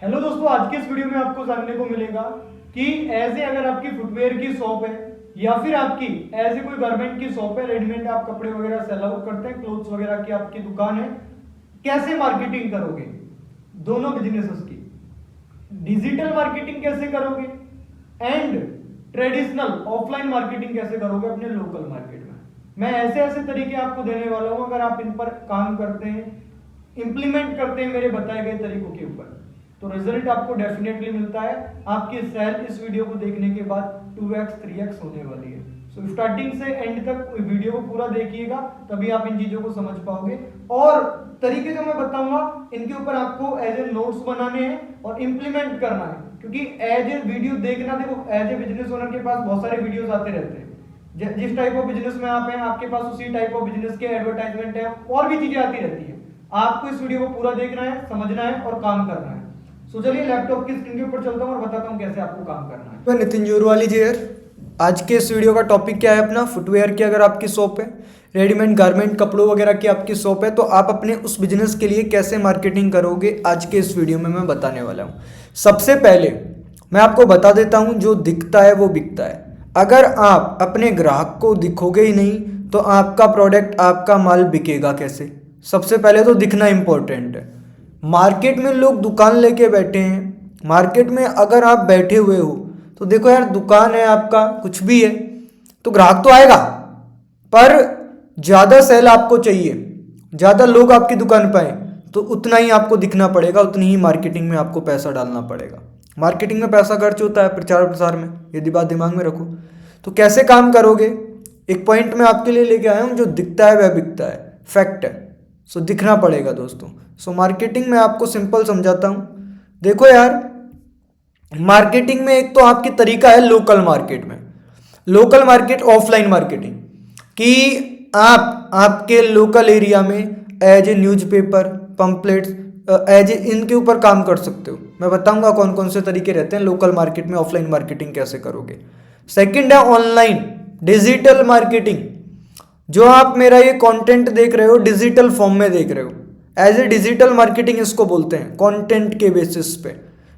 Hello दोस्तों, आज के इस वीडियो में आपको जानने को मिलेगा कि एज ए अगर आपकी फुटवेयर की शॉप है या फिर आपकी एज ए कोई गारमेंट की शॉप है, रेडीमेड आप कपड़े वगैरह सेल आउट करते हैं, क्लोथ्स वगैरह की आपकी दुकान है, कैसे मार्केटिंग करोगे दोनों बिजनेसेस की। डिजिटल मार्केटिंग कैसे करोगे एंड ट्रेडिशनल ऑफलाइन मार्केटिंग कैसे करोगे अपने लोकल मार्केट में। मैं ऐसे ऐसे तरीके आपको देने वाला हूं, अगर आप इन पर काम करते हैं, इंप्लीमेंट करते हैं मेरे बताए गए तरीकों के ऊपर, तो रिजल्ट आपको डेफिनेटली मिलता है। आपकी सेल इस वीडियो को देखने के बाद 2x 3x होने वाली है। सो स्टार्टिंग से एंड तक वीडियो को पूरा देखिएगा, तभी आप इन चीजों को समझ पाओगे। और तरीके जो मैं बताऊंगा इनके ऊपर आपको एज ए नोट्स बनाने हैं और इंप्लीमेंट करना है, क्योंकि एज ए वीडियो देखना, देखो एज ए बिजनेस ओनर के पास बहुत सारे वीडियोस आते रहते हैं। जिस टाइप ऑफ बिजनेस में आप हैं, आपके पास उसी टाइप ऑफ बिजनेस के एडवर्टाइजमेंट है और भी चीजें आती रहती है। आपको इस वीडियो को पूरा देखना है, समझना है और काम करना है। तो चलिए लैपटॉप की स्क्रीन के ऊपर चलता हूं और बताता हूं कैसे आपको काम करना है। मैं नितिन जोरवाली जी यार, आज के इस वीडियो का टॉपिक क्या है अपना, फुटवेयर की अगर आपकी शॉप है, रेडीमेड गारमेंट कपड़ों वगैरह की आपकी शॉप है, तो आप अपने उस बिजनेस के लिए कैसे मार्केटिंग करोगे, आज के इस वीडियो में मैं बताने वाला हूँ। सबसे पहले मैं आपको बता देता हूँ, जो दिखता है वो बिकता है। अगर आप अपने ग्राहक को दिखोगे ही नहीं तो आपका प्रोडक्ट, आपका माल बिकेगा कैसे। सबसे पहले तो दिखना इंपॉर्टेंट है। मार्केट में लोग दुकान लेके बैठे हैं, मार्केट में अगर आप बैठे हुए हो तो देखो यार, दुकान है आपका, कुछ भी है तो ग्राहक तो आएगा, पर ज़्यादा सेल आपको चाहिए, ज़्यादा लोग आपकी दुकान पर आए तो उतना ही आपको दिखना पड़ेगा, उतनी ही मार्केटिंग में आपको पैसा डालना पड़ेगा। मार्केटिंग में पैसा खर्च होता है, प्रचार प्रसार में, यदि बात दिमाग में रखो। तो कैसे काम करोगे, एक पॉइंट मैं आपके लिए लेके आया हूँ, जो दिखता है वह बिकता है, फैक्ट है। सो दिखना पड़ेगा दोस्तों। सो मार्केटिंग में आपको सिंपल समझाता हूँ। देखो यार, मार्केटिंग में एक तो आपकी तरीका है लोकल मार्केट में, लोकल मार्केट, ऑफलाइन मार्केटिंग, कि आप आपके लोकल एरिया में as a newspaper, pamphlets, as a इनके ऊपर काम कर सकते हो। मैं बताऊंगा कौन कौन से तरीके रहते हैं लोकल मार्केट में, ऑफलाइन मार्केटिंग कैसे करोगे। सेकंड है ऑनलाइन डिजिटल मार्केटिंग। जो आप मेरा ये कंटेंट देख रहे हो, डिजिटल फॉर्म में देख रहे हो, एज ए डिजिटल मार्केटिंग इसको बोलते हैं। कंटेंट के बेसिस पे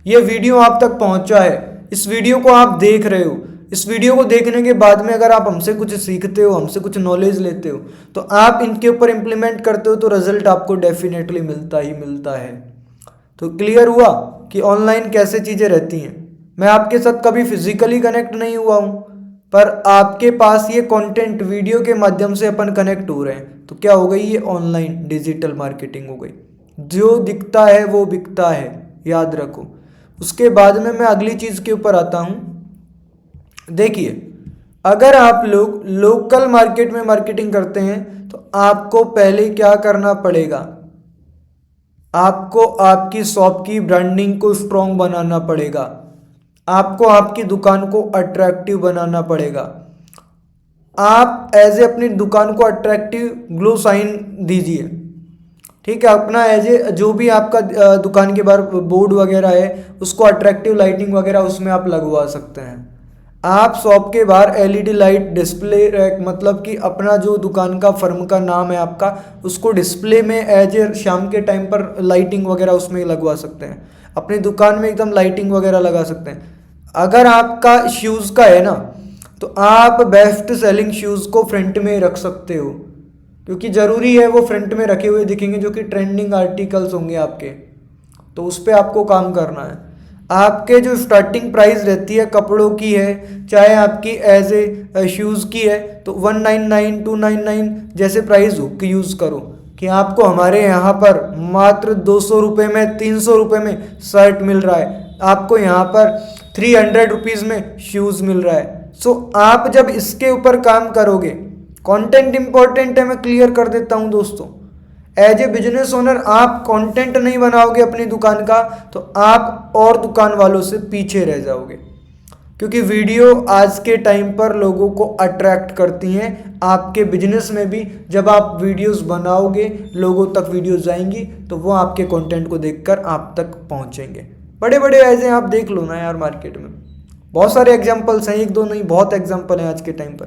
ये वीडियो आप तक पहुंचा है, इस वीडियो को आप देख रहे हो, इस वीडियो को देखने के बाद में अगर आप हमसे कुछ सीखते हो, हमसे कुछ नॉलेज लेते हो, तो आप इनके ऊपर इंप्लीमेंट करते हो, तो रिजल्ट आपको डेफिनेटली मिलता ही मिलता है। तो क्लियर हुआ कि ऑनलाइन कैसे चीज़ें रहती हैं। मैं आपके साथ कभी फिजिकली कनेक्ट नहीं हुआ हूँ, पर आपके पास ये कंटेंट वीडियो के माध्यम से अपन कनेक्ट हो रहे हैं, तो क्या हो गई, ये ऑनलाइन डिजिटल मार्केटिंग हो गई। जो दिखता है वो बिकता है, याद रखो। उसके बाद में मैं अगली चीज़ के ऊपर आता हूँ। देखिए, अगर आप लोग लोकल मार्केट में मार्केटिंग करते हैं तो आपको पहले क्या करना पड़ेगा, आपको आपकी शॉप की ब्रांडिंग को स्ट्रॉन्ग बनाना पड़ेगा, आपको आपकी दुकान को अट्रैक्टिव बनाना पड़ेगा। आप एज ए अपनी दुकान को अट्रैक्टिव ग्लो साइन दीजिए, ठीक है। अपना एज ए जो भी आपका दुकान के बाहर बोर्ड वगैरह है, उसको अट्रैक्टिव लाइटिंग वगैरह उसमें आप लगवा सकते हैं। आप शॉप के बाहर एलईडी लाइट डिस्प्ले रैक, मतलब कि अपना जो दुकान का फर्म का नाम है आपका, उसको डिस्प्ले में एज ए शाम के टाइम पर लाइटिंग वगैरह उसमें लगवा सकते हैं। अपनी दुकान में एकदम लाइटिंग वगैरह लगा सकते हैं। अगर आपका शूज़ का है ना, तो आप बेस्ट सेलिंग शूज़ को फ्रंट में रख सकते हो, क्योंकि ज़रूरी है वो फ्रंट में रखे हुए दिखेंगे, जो कि ट्रेंडिंग आर्टिकल्स होंगे आपके, तो उस पर आपको काम करना है। आपके जो स्टार्टिंग प्राइस रहती है कपड़ों की है, चाहे आपकी एज ए शूज़ की है, तो 199 299 जैसे प्राइस हो कि यूज़ करो, कि आपको हमारे यहाँ पर मात्र 200 रुपये में, 300 रुपये में शर्ट मिल रहा है, आपको यहाँ पर 300 रुपीज़ में शूज़ मिल रहा है। सो आप जब इसके ऊपर काम करोगे, कंटेंट इंपॉर्टेंट है, मैं क्लियर कर देता हूँ दोस्तों। एज ए बिजनेस ओनर आप कंटेंट नहीं बनाओगे अपनी दुकान का, तो आप और दुकान वालों से पीछे रह जाओगे, क्योंकि वीडियो आज के टाइम पर लोगों को अट्रैक्ट करती हैं। आपके बिजनेस में भी जब आप वीडियोस बनाओगे, लोगों तक वीडियोस जाएंगी, तो वो आपके कंटेंट को देखकर आप तक पहुंचेंगे। बड़े बड़े ऐसे आप देख लो ना यार, मार्केट में बहुत सारे एग्जाम्पल्स हैं, एक दो नहीं, बहुत एग्जाम्पल हैं आज के टाइम पर,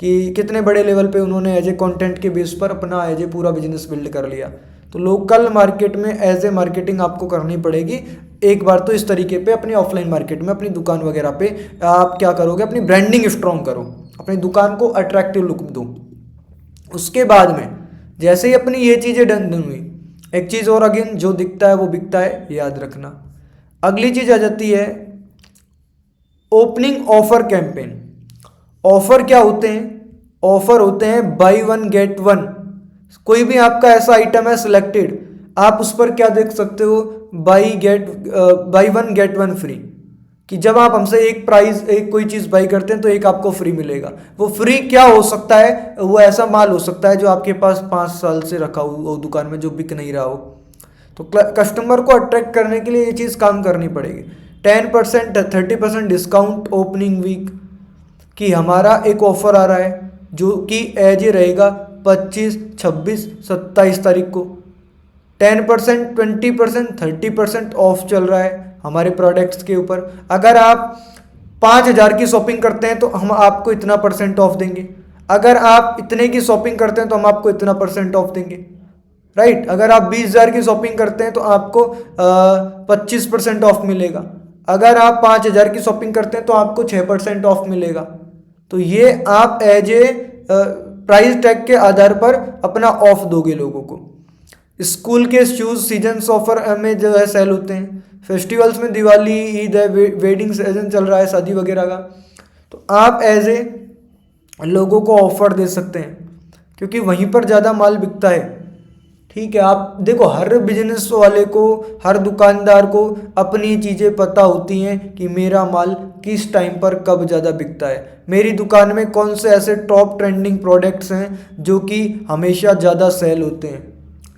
कि कितने बड़े लेवल पे उन्होंने एज ए कंटेंट के बेस पर अपना एज ए पूरा बिजनेस बिल्ड कर लिया। तो लोकल मार्केट में एज ए मार्केटिंग आपको करनी पड़ेगी। एक बार तो इस तरीके पे अपनी ऑफलाइन मार्केट में अपनी दुकान वगैरह पे आप क्या करोगे, अपनी ब्रांडिंग स्ट्रॉन्ग करो, अपनी दुकान को अट्रैक्टिव लुक दो। उसके बाद में जैसे ही अपनी ये चीज़ें डन हुई, एक चीज़ और अगेन, जो दिखता है वो बिकता है, याद रखना। अगली चीज़ आ जाती है ओपनिंग ऑफर कैंपेन। ऑफर क्या होते हैं? ऑफर होते हैं बाई वन गेट वन। कोई भी आपका ऐसा आइटम है सिलेक्टेड, आप उस पर क्या देख सकते हो, by one get one free, कि जब आप हमसे एक कोई चीज़ बाई करते हैं तो एक आपको फ्री मिलेगा। वो फ्री क्या हो सकता है? वो ऐसा माल हो सकता है जो आपके पास 5 साल से रखा हो दुकान में, जो बिक नहीं रहा हो। तो कस्टमर को अट्रैक्ट करने के लिए ये चीज़ काम करनी पड़ेगी। 10% 30% डिस्काउंट ओपनिंग वीक, कि हमारा एक ऑफर आ रहा है जो कि एज ए रहेगा 25, 26, 27 तारीख को। 10%, 20%, 30% ऑफ चल रहा है हमारे प्रोडक्ट्स के ऊपर। अगर आप 5,000 की शॉपिंग करते हैं तो हम आपको इतना % ऑफ देंगे। अगर आप इतने की शॉपिंग करते हैं तो हम आपको इतना % ऑफ देंगे, राइट। अगर आप 20,000 की शॉपिंग करते हैं तो आपको 25% ऑफ मिलेगा। अगर आप 5,000 की शॉपिंग करते हैं तो आपको 6% ऑफ मिलेगा। तो ये आप एज ए प्राइस टैग के आधार पर अपना ऑफ दोगे लोगों को। स्कूल के शूज़ सीजन्स ऑफर में जो है सेल होते हैं। फेस्टिवल्स में दिवाली, ईद है, वेडिंग सीजन चल रहा है, शादी वगैरह का, तो आप एज ए लोगों को ऑफर दे सकते हैं, क्योंकि वहीं पर ज़्यादा माल बिकता है। ठीक है, आप देखो, हर बिजनेस वाले को, हर दुकानदार को अपनी चीज़ें पता होती हैं कि मेरा माल किस टाइम पर कब ज़्यादा बिकता है, मेरी दुकान में कौन से ऐसे टॉप ट्रेंडिंग प्रोडक्ट्स हैं जो कि हमेशा ज़्यादा सेल होते हैं,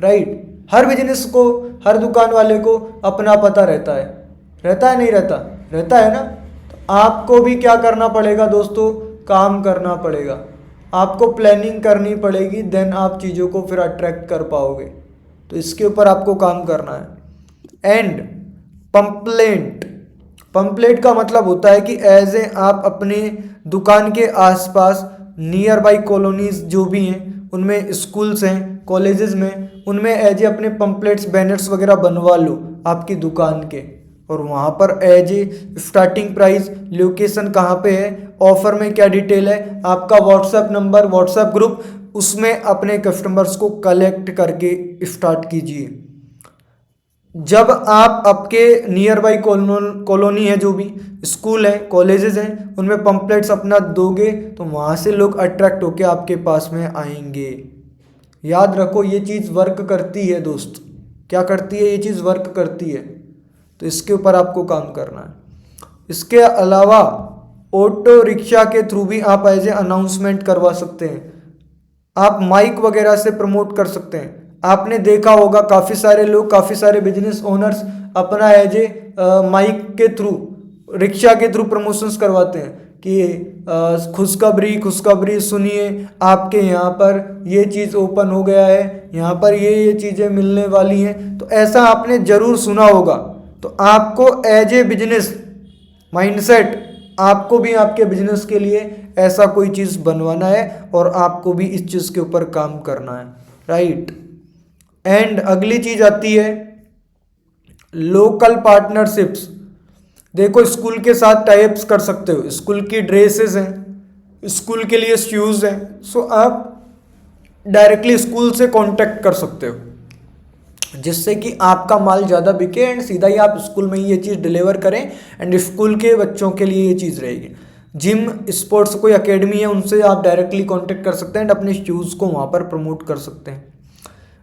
राइट। हर बिजनेस को, हर दुकान वाले को अपना पता रहता है नहीं रहता? रहता है ना। तो आपको भी क्या करना पड़ेगा दोस्तों? काम करना पड़ेगा, आपको प्लानिंग करनी पड़ेगी, देन आप चीज़ों को फिर अट्रैक्ट कर पाओगे। तो इसके ऊपर आपको काम करना है। एंड पंपलेट का मतलब होता है कि एज ए आप अपने दुकान के आसपास नियर बाई कॉलोनीज जो भी हैं, उनमें स्कूल्स हैं, कॉलेजेस में, उनमें एज ए अपने पंपलेट्स, बैनर्स वगैरह बनवा लो आपकी दुकान के, और वहाँ पर as a starting price, location कहाँ पे है, ऑफर में क्या डिटेल है, आपका व्हाट्सएप नंबर, व्हाट्सएप ग्रुप, उसमें अपने कस्टमर्स को कलेक्ट करके स्टार्ट कीजिए। जब आप आपके नियर बाई कॉलोनी है, जो भी स्कूल है, कॉलेजेस हैं, उनमें पंपलेट्स अपना दोगे तो वहाँ से लोग अट्रैक्ट होके आपके पास में आएंगे। याद रखो, ये चीज़ वर्क करती है दोस्त। क्या करती है? ये चीज़ वर्क करती है। तो इसके ऊपर आपको काम करना है। इसके अलावा ऑटो रिक्शा के थ्रू भी आप एज ए अनाउंसमेंट करवा सकते हैं। आप माइक वगैरह से प्रमोट कर सकते हैं। आपने देखा होगा काफ़ी सारे लोग, काफ़ी सारे बिजनेस ओनर्स अपना एज ए माइक के थ्रू, रिक्शा के थ्रू प्रमोशंस करवाते हैं कि खुशखबरी सुनिए, आपके यहाँ पर ये चीज़ ओपन हो गया है, यहाँ पर ये चीज़ें मिलने वाली हैं। तो ऐसा आपने ज़रूर सुना होगा। तो आपको एज ए बिजनेस माइंडसेट, आपको भी आपके बिजनेस के लिए ऐसा कोई चीज़ बनवाना है और आपको भी इस चीज़ के ऊपर काम करना है, राइट। एंड अगली चीज़ आती है लोकल पार्टनरशिप्स। देखो, स्कूल के साथ टाइप्स कर सकते हो, स्कूल की ड्रेसेस हैं, स्कूल के लिए शूज़ हैं, सो आप डायरेक्टली स्कूल से कांटेक्ट कर सकते हो, जिससे कि आपका माल ज़्यादा बिके एंड सीधा ही आप स्कूल में ही ये चीज़ डिलीवर करें एंड स्कूल के बच्चों के लिए ये चीज़ रहेगी। जिम, स्पोर्ट्स कोई एकेडमी है, उनसे आप डायरेक्टली कांटेक्ट कर सकते हैं एंड अपने शूज़ को वहाँ पर प्रमोट कर सकते हैं।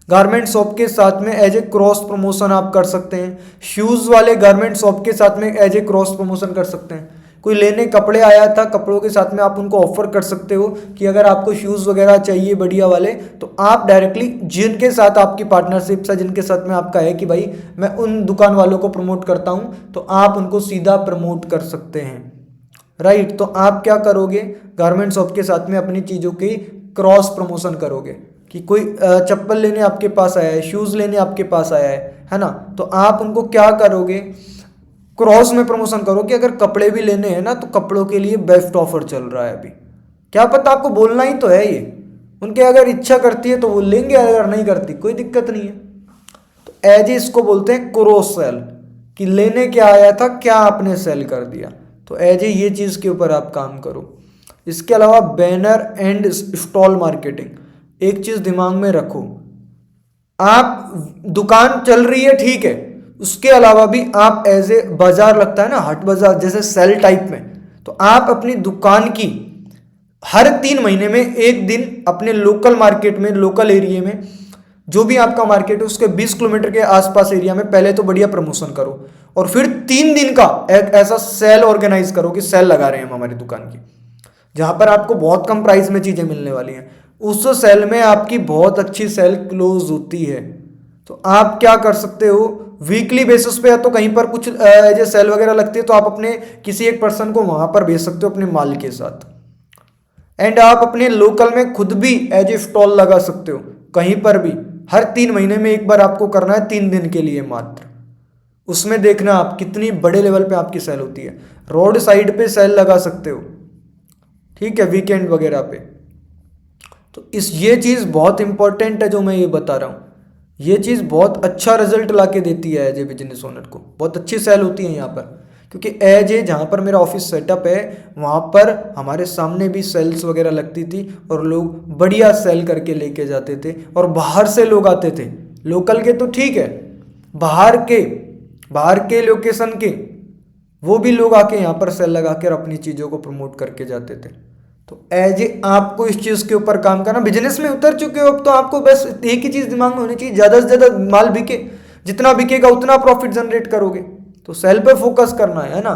गारमेंट शॉप के साथ में एज ए क्रॉस प्रमोशन आप कर सकते हैं। शूज़ वाले गारमेंट शॉप के साथ में एज ए क्रॉस प्रमोशन कर सकते हैं। कोई लेने कपड़े आया था, कपड़ों के साथ में आप उनको ऑफर कर सकते हो कि अगर आपको शूज़ वगैरह चाहिए बढ़िया वाले, तो आप डायरेक्टली जिनके साथ आपकी पार्टनरशिप है, जिनके साथ में आपका है कि भाई मैं उन दुकान वालों को प्रमोट करता हूँ, तो आप उनको सीधा प्रमोट कर सकते हैं, राइट। तो आप क्या करोगे? गारमेंट शॉप के साथ में अपनी चीज़ों की क्रॉस प्रमोशन करोगे कि कोई चप्पल लेने आपके पास आया है, शूज़ लेने आपके पास आया है ना, तो आप उनको क्या करोगे? क्रॉस में प्रमोशन करो कि अगर कपड़े भी लेने हैं ना, तो कपड़ों के लिए बेस्ट ऑफर चल रहा है अभी। क्या पता, आपको बोलना ही तो है ये, उनके अगर इच्छा करती है तो वो लेंगे, अगर नहीं करती कोई दिक्कत नहीं है। तो एज इसको बोलते हैं क्रॉस सेल, कि लेने क्या आया था, क्या आपने सेल कर दिया। तो एज ए ये चीज़ के ऊपर आप काम करो। इसके अलावा बैनर एंड स्टॉल मार्केटिंग, एक चीज़ दिमाग में रखो, आप दुकान चल रही है ठीक है, उसके अलावा भी आप एज ए बाजार लगता है ना, हाट बाजार जैसे सेल टाइप में, तो आप अपनी दुकान की हर 3 महीने में एक दिन अपने लोकल मार्केट में, लोकल एरिया में, जो भी आपका मार्केट है उसके 20 किलोमीटर के आसपास एरिया में पहले तो बढ़िया प्रमोशन करो, और फिर 3 दिन का एक ऐसा सेल ऑर्गेनाइज करो कि सेल लगा रहे हैं हम हमारी दुकान की, जहां पर आपको बहुत कम प्राइस में चीजें मिलने वाली हैं। उस सेल में आपकी बहुत अच्छी सेल क्लोज होती है। तो आप क्या कर सकते हो, वीकली बेसिस पे या तो कहीं पर कुछ एज ए सेल वगैरह लगती है तो आप अपने किसी एक पर्सन को वहां पर भेज सकते हो अपने माल के साथ। एंड आप अपने लोकल में खुद भी एज ए स्टॉल लगा सकते हो कहीं पर भी। हर 3 महीने में एक बार आपको करना है, 3 दिन के लिए मात्र। उसमें देखना आप कितनी बड़े लेवल पे आपकी सेल होती है। रोड साइड पे सेल लगा सकते हो, ठीक है, वीकेंड वगैरह पे। तो ये चीज़ बहुत इंपॉर्टेंट है जो मैं ये बता रहा हूँ। ये चीज़ बहुत अच्छा रिजल्ट ला के देती है एज ए बिजनेस ओनर को। बहुत अच्छी सेल होती है यहाँ पर, क्योंकि एज ए जहाँ पर मेरा ऑफिस सेटअप है वहाँ पर हमारे सामने भी सेल्स वगैरह लगती थी और लोग बढ़िया सेल करके लेके जाते थे। और बाहर से लोग आते थे, लोकल के तो ठीक है, बाहर के लोकेशन के वो भी लोग आके यहाँ पर सेल लगा कर अपनी चीज़ों को प्रमोट करके जाते थे। तो एज ए आपको इस चीज़ के ऊपर काम करना। बिजनेस में उतर चुके हो अब तो आपको बस एक ही चीज़ दिमाग में होनी चाहिए, ज़्यादा से ज़्यादा माल बिके, जितना बिकेगा उतना प्रॉफिट जनरेट करोगे। तो सेल पे फोकस करना है ना।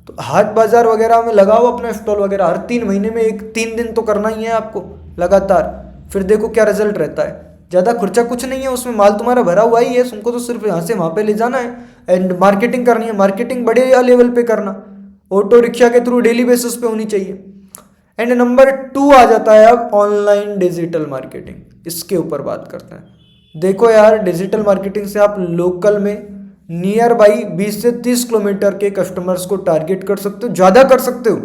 तो हाट बाजार वगैरह में लगाओ अपना स्टॉल वगैरह, हर 3 महीने में 3 दिन तो करना ही है आपको लगातार। फिर देखो क्या रिजल्ट रहता है। ज़्यादा खर्चा कुछ नहीं है उसमें, माल तुम्हारा भरा हुआ ही है, तुमको तो सिर्फ यहाँ से वहाँ पे ले जाना है एंड मार्केटिंग करनी है। मार्केटिंग बड़े लेवल पे करना, ऑटो रिक्शा के थ्रू डेली बेसिस पे होनी चाहिए। एंड नंबर 2 आ जाता है अब ऑनलाइन डिजिटल मार्केटिंग। इसके ऊपर बात करते हैं। देखो यार, डिजिटल मार्केटिंग से आप लोकल में नियर बाई 20 से 30 किलोमीटर के कस्टमर्स को टारगेट कर सकते हो, ज़्यादा कर सकते हो।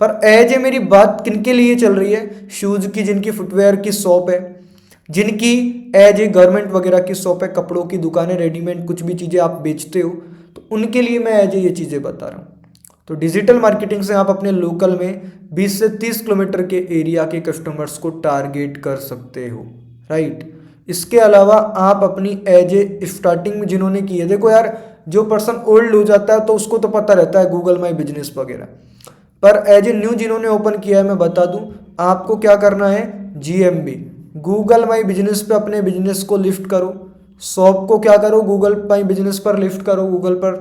पर एज ए मेरी बात किनके लिए चल रही है, शूज़ की, जिनकी फुटवेयर की शॉप है, जिनकी एज ए गारमेंट वगैरह की शॉप है, कपड़ों की दुकान है, रेडीमेड कुछ भी चीज़ें आप बेचते हो, तो उनके लिए मैं एज ए ये चीज़ें बता रहा हूँ। तो डिजिटल मार्केटिंग से आप अपने लोकल में 20 से 30 किलोमीटर के एरिया के कस्टमर्स को टारगेट कर सकते हो, राइट। इसके अलावा आप अपनी एज ए स्टार्टिंग में जिन्होंने की है, देखो यार, जो पर्सन ओल्ड हो जाता है तो उसको तो पता रहता है गूगल माई बिजनेस वगैरह, पर एज ए न्यू जिन्होंने ओपन किया है, मैं बता दूं आपको क्या करना है। GMB, गूगल माई बिजनेस पे अपने बिजनेस को लिफ्ट करो। शॉप को क्या करो, गूगल माई बिजनेस पर लिफ्ट करो, गूगल पर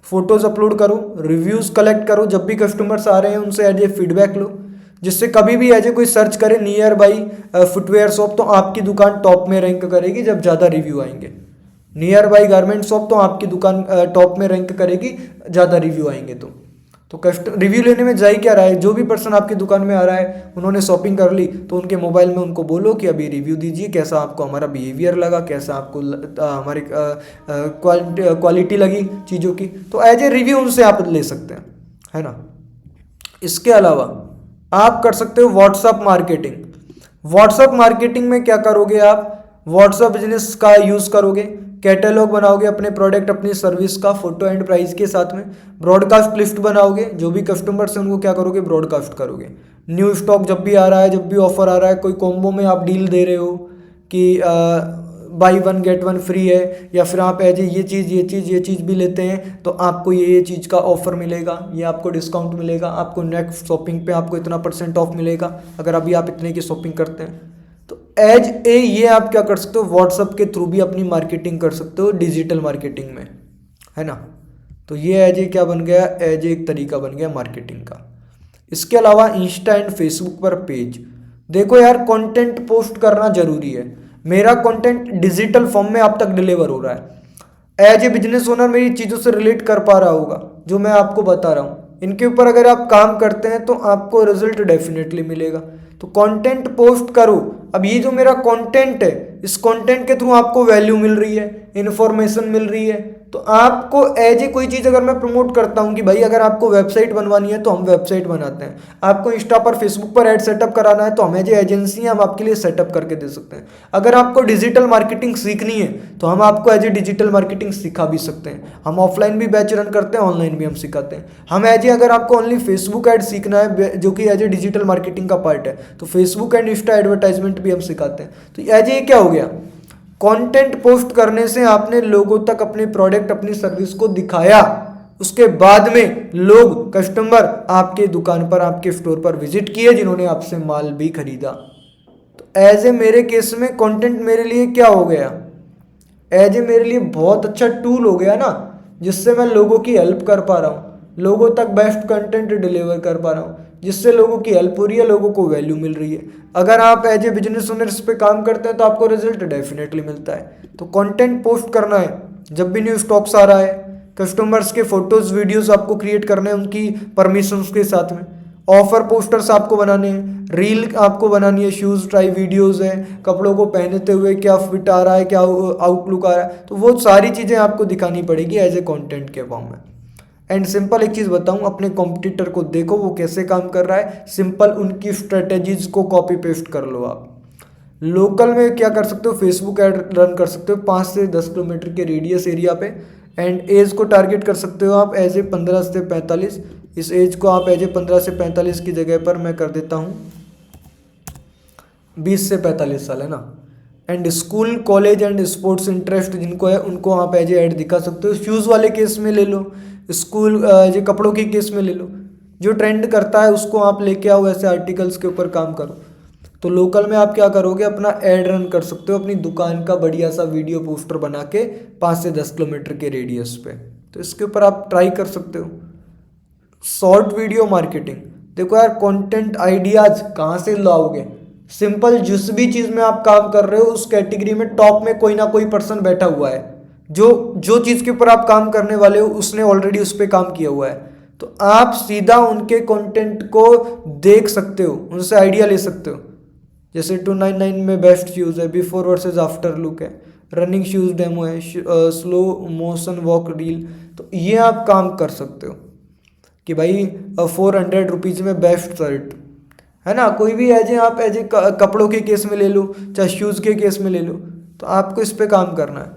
फोटोज अपलोड करो, रिव्यूज़ कलेक्ट करो, जब भी कस्टमर्स आ रहे हैं उनसे एज ए फीडबैक लो, जिससे कभी भी एज ए कोई सर्च करे नियर बाई फुटवेयर शॉप तो आपकी दुकान टॉप में रैंक करेगी जब ज़्यादा रिव्यू आएंगे। नियर बाई गारमेंट शॉप तो आपकी दुकान टॉप में रैंक करेगी ज़्यादा रिव्यू आएंगे। तो रिव्यू लेने में जा ही क्या रहा है, जो भी पर्सन आपकी दुकान में आ रहा है उन्होंने शॉपिंग कर ली तो उनके मोबाइल में उनको बोलो कि अभी रिव्यू दीजिए, कैसा आपको हमारा बिहेवियर लगा, कैसा आपको हमारी क्वालिटी लगी चीज़ों की। तो एज ए रिव्यू उनसे आप ले सकते हैं, है ना। इसके अलावा आप कर सकते हो व्हाट्सअप मार्केटिंग। व्हाट्सअप मार्केटिंग में क्या करोगे आप, व्हाट्सअप बिजनेस का यूज़ करोगे, कैटलॉग बनाओगे अपने प्रोडक्ट अपनी सर्विस का फोटो एंड प्राइस के साथ में, ब्रॉडकास्ट लिस्ट बनाओगे, जो भी कस्टमर्स हैं उनको क्या करोगे, ब्रॉडकास्ट करोगे। न्यू स्टॉक जब भी आ रहा है, जब भी ऑफर आ रहा है, कोई कॉम्बो में आप डील दे रहे हो कि बाई 1 गेट 1 फ्री है, या फिर आप एज ये चीज़ भी लेते हैं तो आपको ये चीज़ का ऑफर मिलेगा, ये आपको डिस्काउंट मिलेगा, आपको नेक्स्ट शॉपिंग पे आपको इतना % ऑफ मिलेगा अगर अभी आप इतने की शॉपिंग करते हैं। तो एज ए ये आप क्या कर सकते हो, व्हाट्सअप के थ्रू भी अपनी मार्केटिंग कर सकते हो डिजिटल मार्केटिंग में, है ना। तो ये एज ए क्या बन गया, एज ए एक तरीका बन गया मार्केटिंग का। इसके अलावा इंस्टा एंड फेसबुक पर पेज। देखो यार, कंटेंट पोस्ट करना जरूरी है। मेरा कंटेंट डिजिटल फॉर्म में आप तक डिलीवर हो रहा है। एज ए बिजनेस ओनर मेरी चीज़ों से रिलेट कर पा रहा होगा जो मैं आपको बता रहा हूँ। इनके ऊपर अगर आप काम करते हैं तो आपको रिजल्ट डेफिनेटली मिलेगा। तो कंटेंट पोस्ट करो। अब ये जो मेरा कंटेंट है, इस कंटेंट के थ्रू आपको वैल्यू मिल रही है, इन्फॉर्मेशन मिल रही है। तो आपको एज ए कोई चीज़ अगर मैं प्रमोट करता हूँ कि भाई अगर आपको वेबसाइट बनवानी है तो हम वेबसाइट बनाते हैं, आपको इंस्टा पर फेसबुक पर ऐड सेटअप कराना है तो हम एज ए एजेंसी हम आपके लिए सेटअप करके दे सकते हैं। अगर आपको डिजिटल मार्केटिंग सीखनी है तो हम आपको एज ए डिजिटल मार्केटिंग सिखा भी सकते हैं। हम ऑफलाइन भी बैच रन करते हैं, ऑनलाइन भी हम सिखाते हैं। हम एज ए अगर आपको ओनली फेसबुक ऐड सीखना है जो कि एज ए डिजिटल मार्केटिंग का पार्ट है तो फेसबुक एंड इंस्टा एडवर्टाइजमेंट भी हम सिखाते हैं। तो एज ए क्या हो गया, कंटेंट पोस्ट करने से आपने लोगों तक अपने प्रोडक्ट अपनी सर्विस को दिखाया, उसके बाद में लोग कस्टमर आपके दुकान पर आपके स्टोर पर विजिट किए जिन्होंने आपसे माल भी खरीदा। तो एज ए मेरे केस में कंटेंट मेरे लिए क्या हो गया, एज ए मेरे लिए बहुत अच्छा टूल हो गया ना, जिससे मैं लोगों की हेल्प कर पा रहा हूँ, लोगों तक बेस्ट कंटेंट डिलीवर कर पा रहा हूँ, जिससे लोगों की हेल्प हो रही है, लोगों को वैल्यू मिल रही है। अगर आप एज ए बिजनेस ओनर इस पे काम करते हैं तो आपको रिजल्ट डेफिनेटली मिलता है। तो कंटेंट पोस्ट करना है, जब भी न्यू स्टॉक्स आ रहा है, कस्टमर्स के फोटोज वीडियोस आपको क्रिएट करने हैं उनकी परमिशंस के साथ में, ऑफर पोस्टर्स आपको बनाने हैं, रील आपको बनानी है, शूज़ ट्राई वीडियोस है, कपड़ों को पहनते हुए क्या फिट आ रहा है, क्या आउटलुक आ रहा है, तो वो सारी चीज़ें आपको दिखानी पड़ेगी एज ए कंटेंट के फॉर्म में। एंड सिंपल एक चीज़ बताऊं, अपने कॉम्पिटिटर को देखो वो कैसे काम कर रहा है, सिंपल उनकी स्ट्रेटेजीज को कॉपी पेस्ट कर लो। आप लोकल में क्या कर सकते हो, फेसबुक ऐड रन कर सकते हो 5 से 10 किलोमीटर के रेडियस एरिया पे। एंड एज को टारगेट कर सकते हो आप एज ए 15 से 45। इस एज को आप एज ए 15 से 45 की जगह पर मैं कर देता हूँ 20 से 45 साल, है ना। And school college and sports interest जिनको है उनको आप एज ए ऐड दिखा सकते हो। शूज़ वाले केस में ले लो, स्कूल जो कपड़ों के केस में ले लो, जो ट्रेंड करता है उसको आप लेके आओ, ऐसे आर्टिकल्स के ऊपर काम करो। तो लोकल में आप क्या करोगे, अपना ऐड रन कर सकते हो अपनी दुकान का बढ़िया सा वीडियो पोस्टर बना के 5 से 10 किलोमीटर के रेडियस पे। तो इसके ऊपर आप ट्राई कर सकते हो। शॉर्ट वीडियो मार्केटिंग, देखो यार कंटेंट आइडियाज कहाँ से लाओगे, सिंपल जिस भी चीज़ में आप काम कर रहे हो उस कैटेगरी में टॉप में कोई ना कोई पर्सन बैठा हुआ है, जो चीज़ के ऊपर आप काम करने वाले हो उसने ऑलरेडी उस पर काम किया हुआ है। तो आप सीधा उनके कंटेंट को देख सकते हो, उनसे आइडिया ले सकते हो। जैसे 299 में बेस्ट शूज़ है, बिफोर वर्सेस आफ्टर लुक है, रनिंग शूज़ डेमो है, स्लो मोशन वॉक रील। तो ये आप काम कर सकते हो कि भाई 400 रुपीज़ में बेस्ट शर्ट, है ना। कोई भी आप एज ए कपड़ों के केस में ले लो, चाहे शूज़ के केस में ले लो, तो आपको इस पे काम करना है।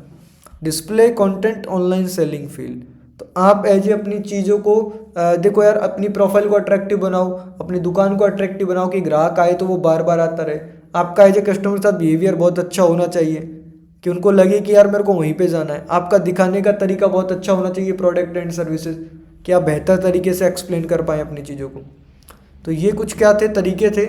Display content online selling field, तो आप एज ए अपनी चीज़ों को देखो यार, अपनी प्रोफाइल को अट्रैक्टिव बनाओ, अपनी दुकान को अट्रैक्टिव बनाओ कि ग्राहक आए तो वो बार बार आता रहे। आपका एज ए कस्टमर के साथ बिहेवियर बहुत अच्छा होना चाहिए कि उनको लगे कि यार मेरे को वहीं पे जाना है। आपका दिखाने का तरीका बहुत अच्छा होना चाहिए, प्रोडक्ट एंड सर्विसेज, कि आप बेहतर तरीके से एक्सप्लेन कर पाएँ अपनी चीज़ों को। तो ये कुछ क्या थे तरीके थे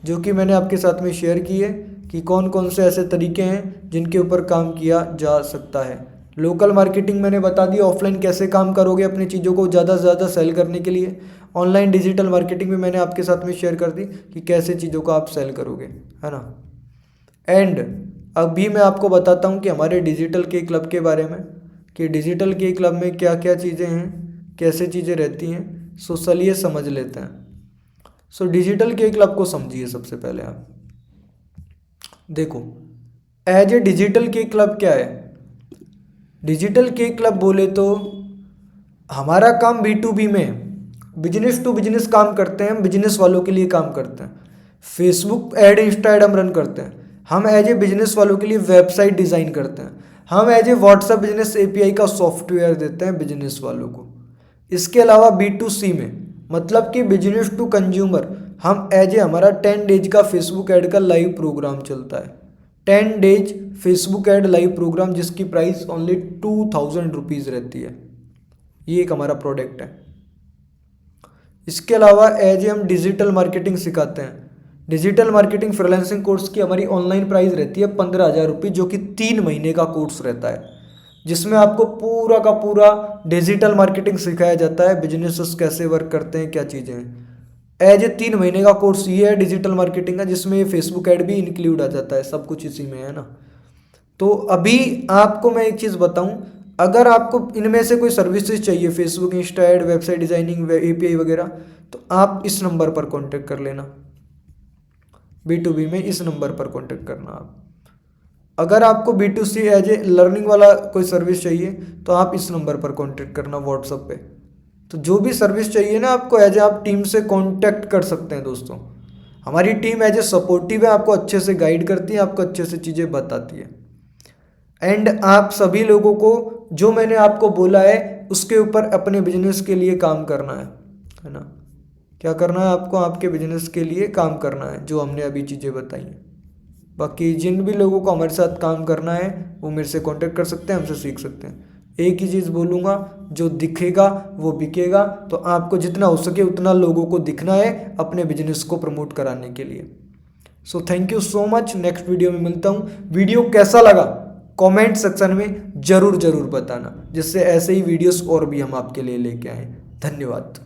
जो कि मैंने आपके साथ में शेयर किए कि कौन कौन से ऐसे तरीके हैं जिनके ऊपर काम किया जा सकता है। लोकल मार्केटिंग मैंने बता दी, ऑफलाइन कैसे काम करोगे अपनी चीज़ों को ज़्यादा से ज़्यादा सेल करने के लिए। ऑनलाइन डिजिटल मार्केटिंग में मैंने आपके साथ में शेयर कर दी कि कैसे चीज़ों को आप सेल करोगे, है ना। एंड अभी मैं आपको बताता हूँ कि हमारे डिजिटल के क्लब के बारे में, कि डिजिटल के क्लब में क्या क्या चीज़ें हैं, कैसे चीज़ें रहती हैं। सो चलिए समझ लेते हैं। सो डिजिटल के क्लब को समझिए। सबसे पहले आप देखो एज ए डिजिटल के क्लब क्या है। डिजिटल के क्लब बोले तो हमारा काम B2B में बिजनेस टू बिजनेस काम करते हैं, हम बिजनेस वालों के लिए काम करते हैं। फेसबुक ऐड इंस्टा ऐड हम रन करते हैं, हम एज ए बिजनेस वालों के लिए वेबसाइट डिज़ाइन करते हैं, हम as a WhatsApp business API का सॉफ्टवेयर देते हैं बिजनेस वालों को। इसके अलावा B2C में मतलब कि बिजनेस टू कंज्यूमर, हम एज ए हमारा 10 डेज का फेसबुक ऐड का लाइव प्रोग्राम चलता है। 10 days Facebook ad live program जिसकी प्राइस ओनली 2000 रुपीज़ रहती है। ये एक हमारा प्रोडक्ट है। इसके अलावा एज ए हम डिजिटल मार्केटिंग सिखाते हैं। डिजिटल मार्केटिंग फ्रीलांसिंग कोर्स की हमारी ऑनलाइन प्राइस रहती है 15,000 रुपये, जो कि 3 महीने का कोर्स रहता है, जिसमें आपको पूरा का पूरा डिजिटल मार्केटिंग सिखाया जाता है, बिजनेसेस कैसे वर्क करते हैं, क्या चीज़ें हैं। एज ए 3 महीने का कोर्स ये है डिजिटल मार्केटिंग का, जिसमें फेसबुक ऐड भी इंक्लूड आ जाता है, सब कुछ इसी में है ना। तो अभी आपको मैं एक चीज़ बताऊं, अगर आपको इनमें से कोई सर्विसेज चाहिए, Facebook Insta add, website designing, API वगैरह, तो आप इस नंबर पर कॉन्टेक्ट कर लेना। B2B में इस नंबर पर कॉन्टेक्ट करना आप। अगर आपको B2C एज ए लर्निंग वाला कोई सर्विस चाहिए तो आप इस नंबर पर कॉन्टेक्ट करना व्हाट्सएप पे। तो जो भी सर्विस चाहिए ना आपको एज ए आप टीम से कॉन्टेक्ट कर सकते हैं दोस्तों। हमारी टीम एज ए सपोर्टिव है, आपको अच्छे से गाइड करती है, आपको अच्छे से चीज़ें बताती है। एंड आप सभी लोगों को जो मैंने आपको बोला है उसके ऊपर अपने बिजनेस के लिए काम करना है ना। क्या करना है आपको? आपके बिजनेस के लिए काम करना है, जो हमने अभी चीज़ें बताई हैं। बाकी जिन भी लोगों को हमारे साथ काम करना है वो मेरे से कांटेक्ट कर सकते हैं, हमसे सीख सकते हैं। एक ही चीज़ बोलूँगा, जो दिखेगा वो बिकेगा। तो आपको जितना हो सके उतना लोगों को दिखना है अपने बिजनेस को प्रमोट कराने के लिए। So thank you so much. Next video में मिलता हूँ। वीडियो कैसा लगा कमेंट सेक्शन में ज़रूर बताना, जिससे ऐसे ही वीडियोस और भी हम आपके लिए लेके आएँ। धन्यवाद।